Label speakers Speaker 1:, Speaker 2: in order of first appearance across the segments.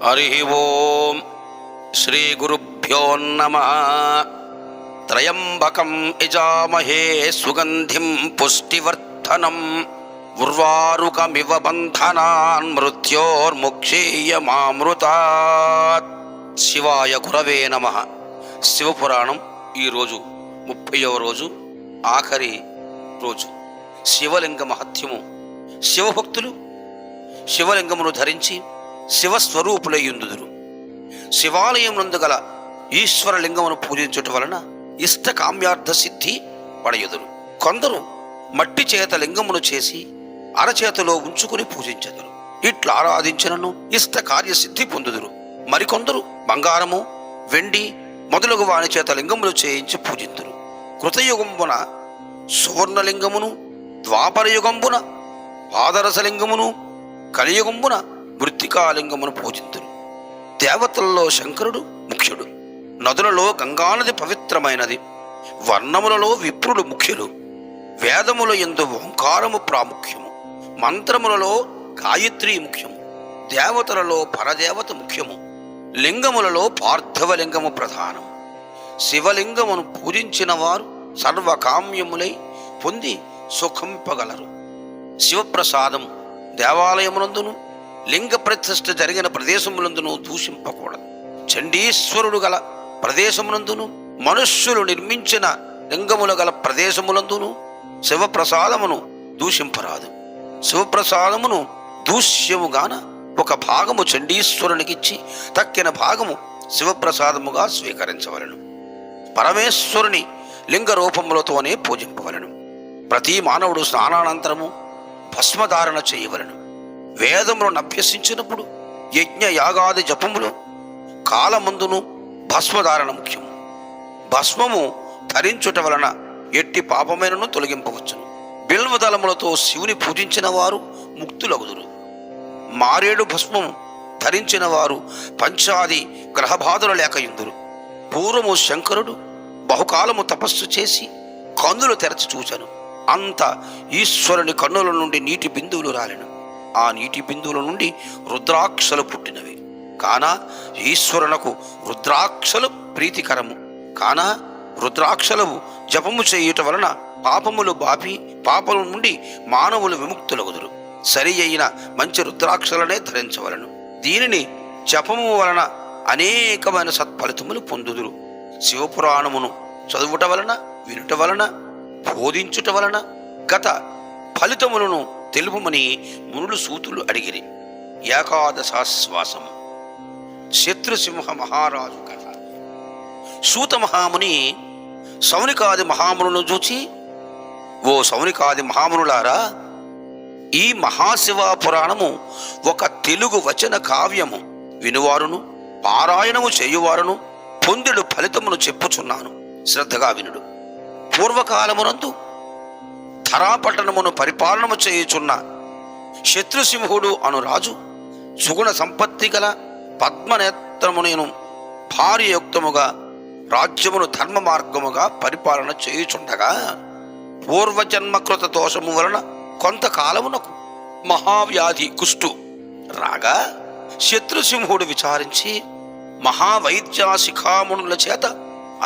Speaker 1: హరి ఓం శ్రీ గురుభ్యో నమః. త్రయంబకం యజామహే సుగంధిం పుష్టివర్ధనం ఉర్వారుకమివ బంధనాన్ మృత్యోర్ముక్షీయమామృతాత్. శివాయ గురవే నమః. శివపురాణం ఈరోజు 30వ రోజు, ఆఖరి రోజు. శివలింగ మహత్యము. శివభక్తులు శివలింగమును ధరించి శివస్వరూపులయ్యుందుదురు. శివాలయం నందు గల ఈశ్వరలింగమును పూజించుట వలన ఇష్టకామ్యార్థ సిద్ధి పడయుదురు. కొందరు మట్టి చేత లింగమును చేసి అరచేతిలో ఉంచుకుని పూజించెదరు. ఇట్లా ఆరాధించినను ఇష్ట కార్యసిద్ధి పొందుదురు. మరికొందరు బంగారము, వెండి మొదలగు వాని చేత లింగములు చేయించి పూజింతురు. కృతయుగంబున సువర్ణలింగమును, ద్వాపరయుగంబున పాదరసలింగమును, కలియుగంబున మృత్తికాలింగమును పూజింతురు. దేవతలలో శంకరుడు ముఖ్యుడు. నదులలో గంగానది పవిత్రమైనది. వర్ణములలో విప్రులు ముఖ్యులు. వేదముల యందు ఓంకారము ప్రాముఖ్యము. మంత్రములలో గాయత్రి ముఖ్యము. దేవతలలో పరదేవత ముఖ్యము. లింగములలో పార్థివలింగము ప్రధానము. శివలింగమును పూజించిన వారు సర్వకామ్యములై పొంది సుఖింపగలరు. శివప్రసాదం దేవాలయమునందును లింగ ప్రతిష్ఠ జరిగిన ప్రదేశములందును దూషింపకూడదు. చండీశ్వరుడు గల ప్రదేశమునందును మనుష్యులు నిర్మించిన లింగముల గల ప్రదేశములందును శివప్రసాదమును దూషింపరాదు. శివప్రసాదమును దూష్యముగాన ఒక భాగము చండీశ్వరునికిచ్చి తక్కిన భాగము శివప్రసాదముగా స్వీకరించవలను. పరమేశ్వరుని లింగ రూపములతోనే పూజింపవలను. ప్రతి మానవుడు స్నానానంతరము భస్మధారణ చేయవలను. వేదములను అభ్యసించినప్పుడు యజ్ఞ యాగాది జపములు కాలమందును భస్మధారణ ముఖ్యము. భస్మము ధరించుట వలన ఎట్టి పాపమైనను తొలగింపవచ్చును. బిల్వదళములతో శివుని పూజించిన వారు ముక్తులగుదురు. మారేడు భస్మము ధరించిన వారు పంచాది గ్రహబాధలు లేకయుందురు. పూర్వము శంకరుడు బహుకాలము తపస్సు చేసి కన్నులు తెరచి చూచెను. అంత ఈశ్వరుని కన్నుల నుండి నీటి బిందువులు రాలెను. ఆ నీటి బిందువుల నుండి రుద్రాక్షలు పుట్టినవి. కాన ఈశ్వరునకు రుద్రాక్షలు ప్రీతికరము. కాన రుద్రాక్షలు జపము చేయుట వలన పాపములు బాపి పాపల నుండి మానవులు విముక్తులగుదురు. సరి అయిన మంచి రుద్రాక్షలనే ధరించవలను. దీనిని జపము వలన అనేకమైన సత్ఫలితములు పొందుదురు. శివపురాణమును చదువుట వలన, వినుట వలన, బోధించుట వలన గత ఫలితములను తెలుపమని మునులు సూతులు అడిగిరి. ఏకాదశాశ్వాసము. శత్రుసింహ మహారాజు కథ. సూత మహాముని సౌనికాది మహామునులను చూచి, ఓ సౌనికాది మహామునులారా, ఈ మహాశివ పురాణము ఒక తెలుగు వచన కావ్యము. వినువారును పారాయణము చేయువారును పొందెడు ఫలితమును చెప్పుచున్నాను, శ్రద్ధగా వినుడు. పూర్వకాలమునందు ధరాపట్టణమును పరిపాలనము చేయుచున్న శత్రుసింహుడు అను రాజు సుగుణ సంపత్తి గల పద్మనేత్రమును భార్యయుక్తముగా రాజ్యమును ధర్మ మార్గముగా పరిపాలన చేయుచుండగా పూర్వజన్మకృత దోషము వలన కొంతకాలమునకు మహావ్యాధి కుష్టు రాగా శత్రుసింహుడు విచారించి మహావైద్య శిఖామునుల చేత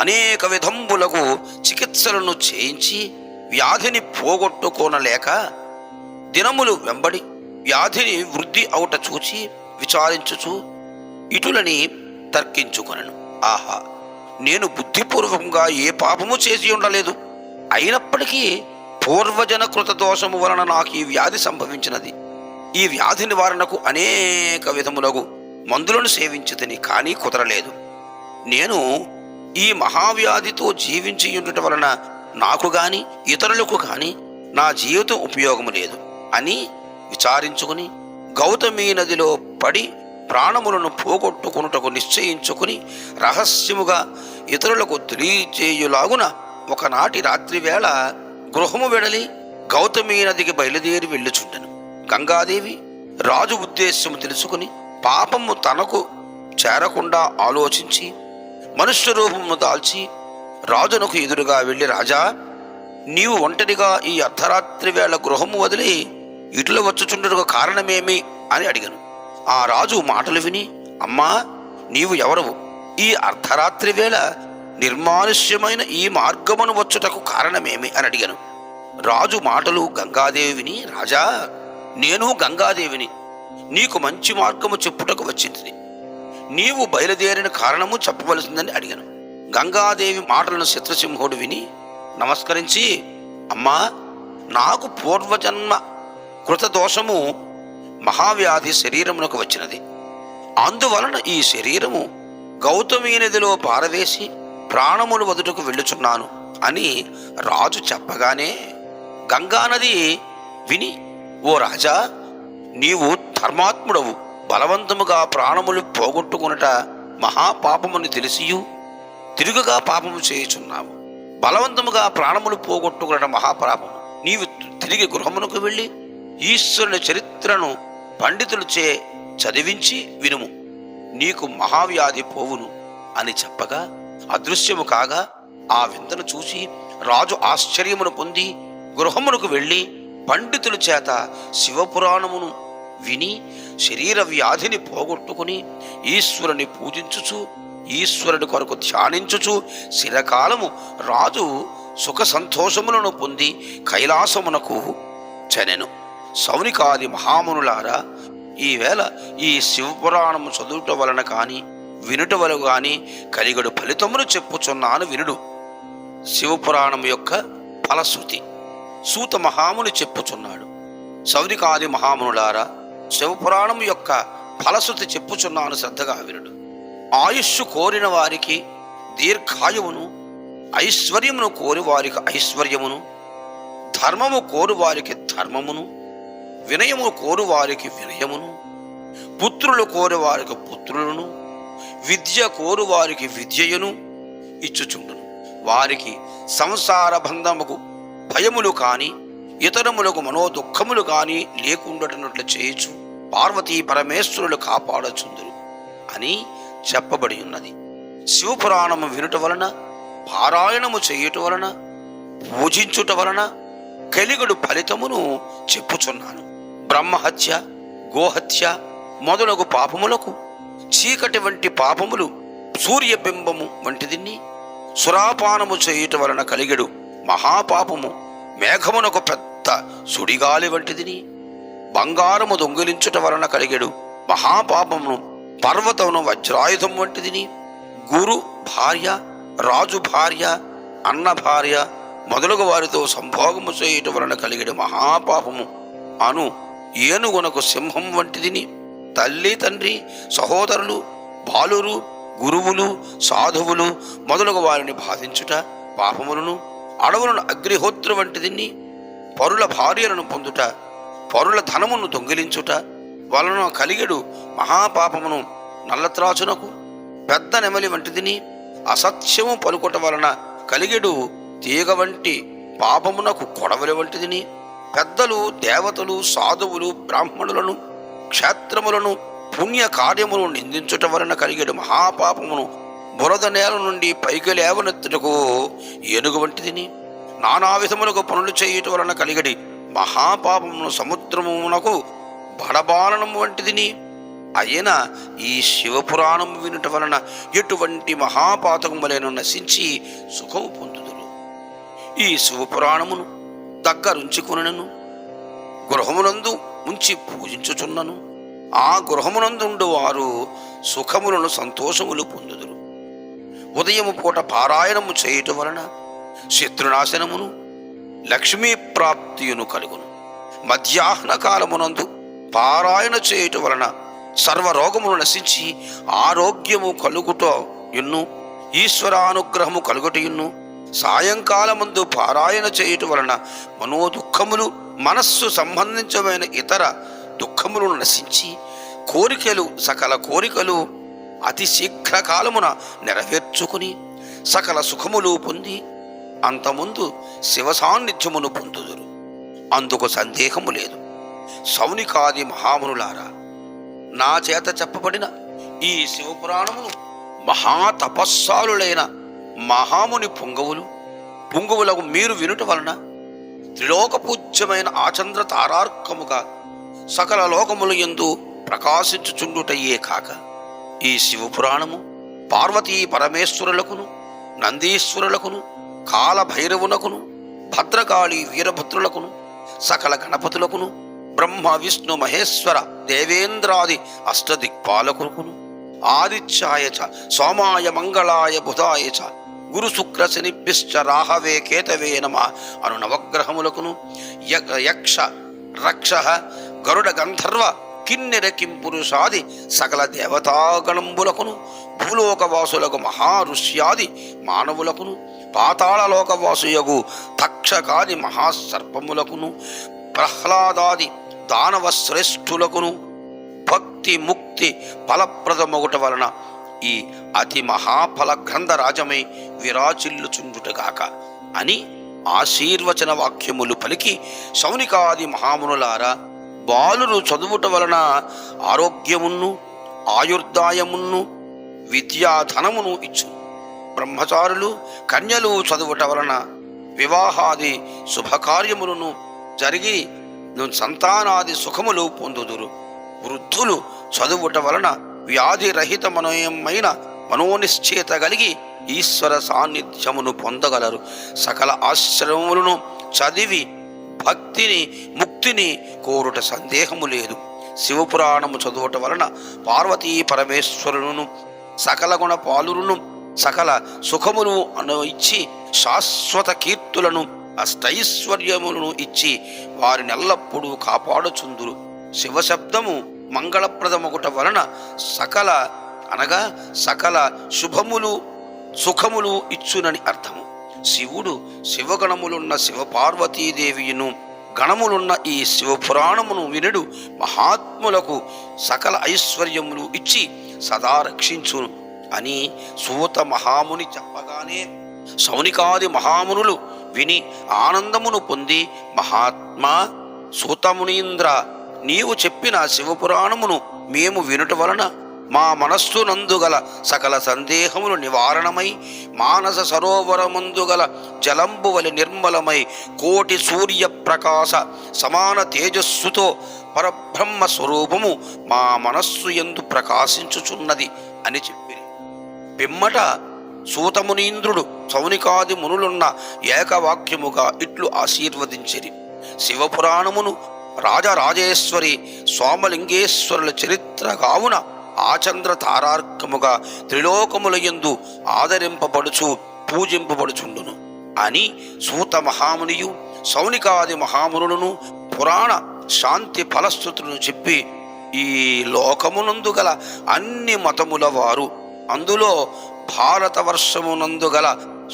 Speaker 1: అనేక విధంబులకు చికిత్సలను చేయించి వ్యాధిని పోగొట్టుకోనలేక దినములు వెంబడి వ్యాధిని వృద్ధి అవుట చూచి విచారించుచు ఇటులని తర్కించుకొనెను. ఆహా, నేను బుద్ధిపూర్వకంగా ఏ పాపము చేసి ఉండలేదు. అయినప్పటికీ పూర్వజన కృత దోషము వలన నాకు ఈ వ్యాధి సంభవించినది. ఈ వ్యాధి నివారణకు అనేక విధములకు మందులను సేవించితిని, కానీ కుదరలేదు. నేను ఈ మహావ్యాధితో జీవించి ఉండుట వలన నాకు గాని ఇతరులకు గాని నా జీవితం ఉపయోగము లేదు అని విచారించుకుని గౌతమీ నదిలో పడి ప్రాణములను పోగొట్టుకున్నటకు నిశ్చయించుకుని రహస్యముగా ఇతరులకు తెలియచేయులాగున ఒకనాటి రాత్రి వేళ గృహము వెడలి గౌతమీ నదికి బయలుదేరి వెళ్ళుచుండెను. గంగాదేవి రాజు ఉద్దేశ్యము తెలుసుకుని పాపము తనకు చేరకుండా ఆలోచించి మనుష్య రూపము దాల్చి రాజునకు ఎదురుగా వెళ్ళి, రాజా, నీవు ఒంటరిగా ఈ అర్ధరాత్రి వేళ గృహము వదిలి ఇటుల వచ్చుచుండటకు కారణమేమి అని అడిగాను. ఆ రాజు మాటలు విని అమ్మా, నీవు ఎవరవు? ఈ అర్ధరాత్రి వేళ నిర్మానుష్యమైన ఈ మార్గమును వచ్చుటకు కారణమేమి అని అడిగాను. రాజు మాటలు గంగాదేవి విని, రాజా, నేను గంగాదేవిని, నీకు మంచి మార్గము చెప్పుటకు వచ్చింది. నీవు బయలుదేరిన కారణము చెప్పవలసిందని అడిగాను. గంగాదేవి మాటలను చిత్రసింహుడు విని నమస్కరించి, అమ్మా, నాకు పూర్వజన్మ కృతదోషము మహావ్యాధి శరీరమునకు వచ్చినది. అందువలన ఈ శరీరము గౌతమీ నదిలో పారవేసి ప్రాణములు వదుటకు వెళ్ళుచున్నాను అని రాజు చెప్పగానే గంగానది విని, ఓ రాజా, నీవు ధర్మాత్ముడవు, బలవంతముగా ప్రాణములు పోగొట్టుకునట మహాపాపముని తెలిసియు తిరుగుగా పాపము చేయుచున్నావు. బలవంతముగా ప్రాణములు పోగొట్టుకునట మహాపాపము. నీవు తిరిగి గృహమునకు వెళ్ళి ఈశ్వరుని చరిత్రను పండితులచే చదివించి వినుము, నీకు మహావ్యాధి పోవును అని చెప్పగా అదృశ్యము కాగా ఆ వింతను చూసి రాజు ఆశ్చర్యమును పొంది గృహమునకు వెళ్ళి పండితుల చేత శివపురాణమును విని శరీర వ్యాధిని పోగొట్టుకుని ఈశ్వరుని పూజించుచు ఈశ్వరుని కొరకు ధ్యానించుచు చిరకాలము రాజు సుఖ సంతోషములను పొంది కైలాసమునకు చెనెను. సౌనికాది మహామునులారా, ఈవేళ ఈ శివపురాణము చదువుట వలన కాని వినుట వలన కాని కలిగడు ఫలితమును చెప్పుచున్నాను వినుడు. శివపురాణము యొక్క ఫలశ్రుతి సూత మహాముని చెప్పుచున్నాడు. సౌనికాది మహామునులారా, శివపురాణము యొక్క ఫలశ్రుతి చెప్పుచున్నాను, శ్రద్ధగా వినుడు. ఆయుష్షు కోరిన వారికి దీర్ఘాయువును, ఐశ్వర్యమును కోరి వారికి ఐశ్వర్యమును, ధర్మము కోరు వారికి ధర్మమును, వినయము కోరు వారికి వినయమును, పుత్రులు కోరు వారికి పుత్రులను, విద్య కోరు వారికి విద్యయును ఇచ్చుచుండును. వారికి సంసార బంధముకు భయములు కాని ఇతరములకు మనోదుఖములు కాని లేకుండాటనట్లు చేయుచు పార్వతీ పరమేశ్వరులు కాపాడచుందురు అని చెప్పబడి ఉన్నది. శివపురాణము వినుట వలన, పారాయణము చేయుట వలన, పూజించుట వలన కలిగడు ఫలితమును చెప్పుచున్నాను. బ్రహ్మహత్య, గోహత్య మొదలగు పాపములకు చీకటి వంటి పాపములు సూర్యబింబము వంటిదిన్ని, సురాపానము చేయుట వలన కలిగడు మహాపాపము మేఘమునకు పెద్ద సుడిగాలి వంటిదిని, బంగారము దొంగిలించుట వలన కలిగడు మహాపాపమును పర్వతమును వజ్రాయుధం వంటిదిని, గురు భార్య, రాజు భార్య, అన్న భార్య మొదలగు వారితో సంభోగము చేయుట వలన కలిగడు మహాపాపము అను ఏనుగునకు సింహం వంటిదిని, తల్లి తండ్రి సహోదరులు బాలురు గురువులు సాధువులు మొదలగు వారిని బాధించుట పాపములను, అడవులను అగ్నిహోత్ర వంటిదిని, పరుల భార్యలను పొందుట, పరుల ధనమును దొంగిలించుట వలన కలిగడు మహాపాపమును నల్లత్రాచునకు పెద్ద నెమలి వంటిదిని, అసత్యము పలుకుట వలన కలిగడు తీగ వంటి పాపమునకు కొడవలి వంటిదిని, పెద్దలు దేవతలు సాధువులు బ్రాహ్మణులను క్షేత్రములను పుణ్య కార్యమును నిందించుట వలన కలిగడు మహాపాపమును బురద నేల నుండి పైకి లేవనెత్తుటకు ఏనుగు వంటిదిని, నానా విధములకు పనులు చేయుట వలన కలిగడి మహాపాపమును సముద్రమునకు బడబాలనం వంటిదిని. అయినా ఈ శివపురాణం వినుట వలన ఎటువంటి మహాపాతకములను నశించి సుఖము పొందుదురు. ఈ శివపురాణమును దగ్గరుంచుకునను, గృహమునందు ఉంచి పూజించుచున్నను, ఆ గృహమునందుండు వారు సుఖములను సంతోషములు పొందుదురు. ఉదయము పూట పారాయణము చేయుట వలన శత్రునాశనమును లక్ష్మీ ప్రాప్తియును కలుగును. మధ్యాహ్న కాలమునందు పారాయణ చేయుట వలన సర్వరోగమును నశించి ఆరోగ్యము కలుగుట ఎన్ను, ఈశ్వరానుగ్రహము కలుగుటయున్ను. సాయంకాలమందు పారాయణ చేయుట వలన మనోదుఖములు, మనస్సు సంబంధించమైన ఇతర దుఃఖములను నశించి కోరికలు, సకల కోరికలు అతి శీఘ్రకాలమున నెరవేర్చుకుని సకల సుఖములు పొంది అంతముందు శివ సాన్నిధ్యమును పొందుదురు. అందుకు సందేహము లేదు. సౌనికాది మహామునులారా, నా చేత చెప్పబడిన ఈ శివపురాణమును మహాతపస్సాలులైన మహాముని పుంగవులకు మీరు వినుట వలన త్రిలోక పూజ్యమైన ఆచంద్ర తారార్కముగా సకల లోకములు యందు ప్రకాశించుచుండుటయే కాక ఈ శివపురాణము పార్వతీ పరమేశ్వరులకును, నందీశ్వరులకును, కాలభైరవునకును, భద్రకాళి వీరభద్రులకును, సకల గణపతులకును, బ్రహ్మ విష్ణు మహేశ్వర దేవేంద్రాది అష్టదిక్పాలకులకును, ఆదిత్యాయ చ సోమాయ మంగళాయ బుధాయ చ గురు శుక్ర శనిభ్యశ్చ రాహవే కేతవే నమ అను నవగ్రహములకును, యక్ష రక్ష గరుడ గంధర్వ కిన్నెర కింపురుషాది సకల దేవతాగణంబులకును, భూలోకవాసులకు మహారుష్యాది మానవులకును, పాతాళలోకవాసుయగు తక్షకాది మహాసర్పములకును, ప్రహ్లాదాది దానవ శ్రేష్ఠులకును భక్తి ముక్తి ఫలప్రదమొగట వలన ఈ అతి మహాఫల గ్రంథరాజమై విరాచిల్లుచుండుటగాక అని ఆశీర్వచన వాక్యములు పలికి, శౌనికాది మహామునులారా, బాలురు చదువుట వలన ఆరోగ్యమును, ఆయుర్దాయమును, విద్యాధనమును ఇచ్చు. బ్రహ్మచారులు కన్యలు చదువుట వలన వివాహాది శుభకార్యములను జరిగి సంతానాది సుఖములు పొందుదురు. వృద్ధులు చదువుట వలన వ్యాధిరహిత మనోయమైన మనోనిశ్చేత కలిగి ఈశ్వర సాన్నిధ్యమును పొందగలరు. సకల ఆశ్రమములను చదివి భక్తిని ముక్తిని కోరుట సందేహము లేదు. శివపురాణము చదువుట వలన పార్వతీ పరమేశ్వరులను, సకల గుణ పాలురును, సకల సుఖములు ఇచ్చి శాశ్వత కీర్తులను అష్టైశ్వర్యములను ఇచ్చి వారినెల్లప్పుడూ కాపాడుచుందురు. శివశబ్దము మంగళప్రదమగుట వలన సకల అనగా సకల శుభములు సుఖములు ఇచ్చునని అర్థము. శివుడు శివగణములున్న శివపార్వతీదేవియును గణములున్న ఈ శివపురాణమును వినుడు మహాత్ములకు సకల ఐశ్వర్యములు ఇచ్చి సదా రక్షించును అని సూత మహాముని చెప్పగానే శౌనికాది మహామునులు విని ఆనందమును పొంది, మహాత్మా సూతమునీంద్ర, నీవు చెప్పిన శివపురాణమును మేము వినుట వలన మా మనస్సునందుగల సకల సందేహములు నివారణమై, మానస సరోవరమందుగల జలంబు వలె నిర్మలమై, కోటి సూర్య ప్రకాశ సమాన తేజస్సుతో పరబ్రహ్మ స్వరూపము మా మనస్సు యందు ప్రకాశించుచున్నది అని చెప్పిరి. పిమ్మట సూతమునీంద్రుడు శౌనికాది మునులున్న ఏకవాక్యముగా ఇట్లు ఆశీర్వదించిరి. శివపురాణమును రాజరాజేశ్వరి సోమలింగేశ్వరుల చరిత్ర కావున ఆచంద్ర తారార్కముగా త్రిలోకములయందు ఆదరింపబడుచు పూజింపబడుచుండును అని సూత మహామునియు శౌనికాది మహామునులను పురాణ శాంతి ఫలశ్రుతులను చెప్పి, ఈ లోకమునందు గల అన్ని మతముల వారు, అందులో భారతవర్షమునందు గల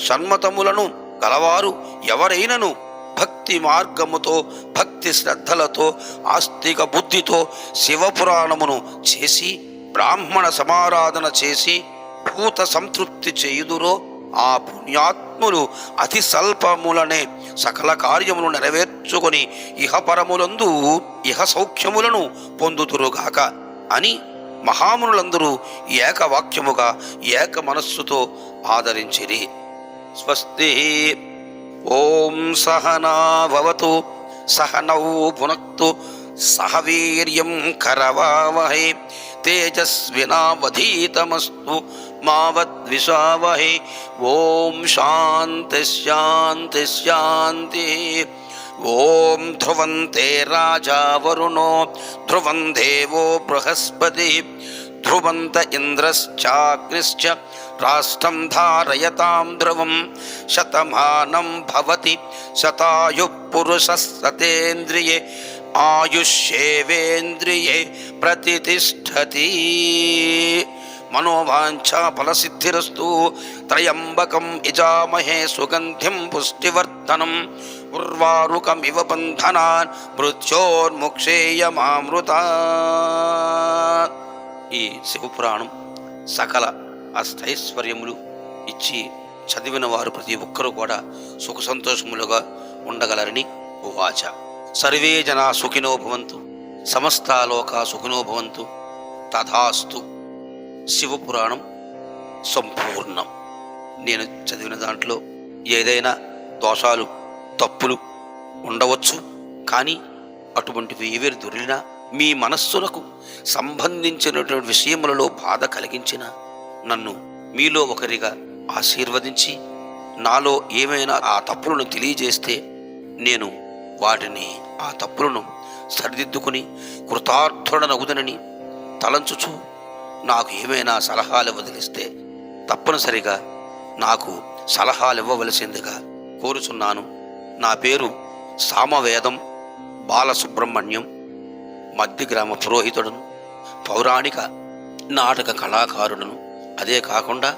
Speaker 1: షణ్మతములను గలవారు ఎవరైనను భక్తి మార్గముతో, భక్తి శ్రద్ధలతో, ఆస్తిక బుద్ధితో శివపురాణమును చేసి బ్రాహ్మణ సమారాధన చేసి భూత సంతృప్తి చేయుదురో ఆ పుణ్యాత్ములు అతి స్వల్పములనే సకల కార్యములు నెరవేర్చుకొని ఇహపరములందు ఇహ సౌఖ్యములను పొందుతురుగాక అని మహామునులందరూ ఏకవాక్యముగా ఏక మనస్సుతో ఆదరించిరి. స్వస్తి. ఓం సహనా భవతు సహనౌ భునక్తు సహ వీర్యం కరవావహై తేజస్వినావధీతమస్తు మావద్విషావహై. ఓం శాంతి శాంతి శాంతి. ఓం ధ్రువంతే రాజా వరుణో ధ్రువం దేవో బృహస్పతి ధ్రువంత ఇంద్రశ్చాగ్నిశ్చ రాష్ట్రం ధారయతాం ధ్రువం శతమానం భవతి శతాయు పురుష సతేంద్రియే ఆయుష్యేవేంద్రియే ప్రతిష్టతి. మనోవాంఛా ఫలసిద్ధిరస్తు. త్రయంబకం యజామహే సుగంధిం పుష్టివర్ధనం ఉర్వారుకమివ బంధనాన్ మృత్యోర్ముక్షేయమామృతాత్. ఈ శివపురాణం సకల అష్టైశ్వర్యములు ఇచ్చి చదివిన వారు ప్రతి ఒక్కరూ కూడా సుఖ సంతోషములుగా ఉండగలరని ఉవాచ. సర్వే జనా సుఖినో భవంతు, సమస్త లోకా సుఖినో భవంతు. తథాస్తు. శివపురాణం సంపూర్ణం. నేను చదివిన దాంట్లో ఏదైనా దోషాలు తప్పులు ఉండవచ్చు, కానీ అటువంటివి ఏవేరు దొరికినా మీ మనస్సులకు సంబంధించినటువంటి విషయములలో బాధ కలిగించిన నన్ను మీలో ఒకరిగా ఆశీర్వదించి నాలో ఏమైనా ఆ తప్పులను తెలియజేస్తే నేను వాటిని ఆ తప్పులను సరిదిద్దుకుని కృతార్థుడనగుదనని తలంచుచు నాకు ఏమైనా సలహాలు వదిలిస్తే తప్పనిసరిగా నాకు సలహాలు ఇవ్వవలసిందిగా కోరుచున్నాను. నా పేరు సామవేదం బాలసుబ్రహ్మణ్యం. మధ్య గ్రామ పురోహితుడును, పౌరాణిక నాటక కళాకారుడును. అదే కాకుండా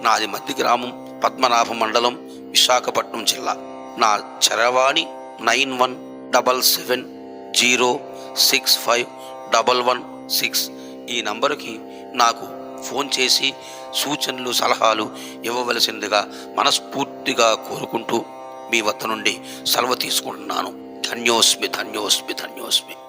Speaker 1: నాది మధ్య గ్రామం, పద్మనాభ మండలం, విశాఖపట్నం జిల్లా. నా చరవాణి 9177065116. ఈ నంబరుకి నాకు ఫోన్ చేసి సూచనలు సలహాలు ఇవ్వవలసిందిగా మనస్ఫూర్తిగా కోరుకుంటూ మీ వద్ద నుండి సెలవు తీసుకుంటున్నాను. ధన్యోస్మి ధన్యోస్మి ధన్యోస్మి.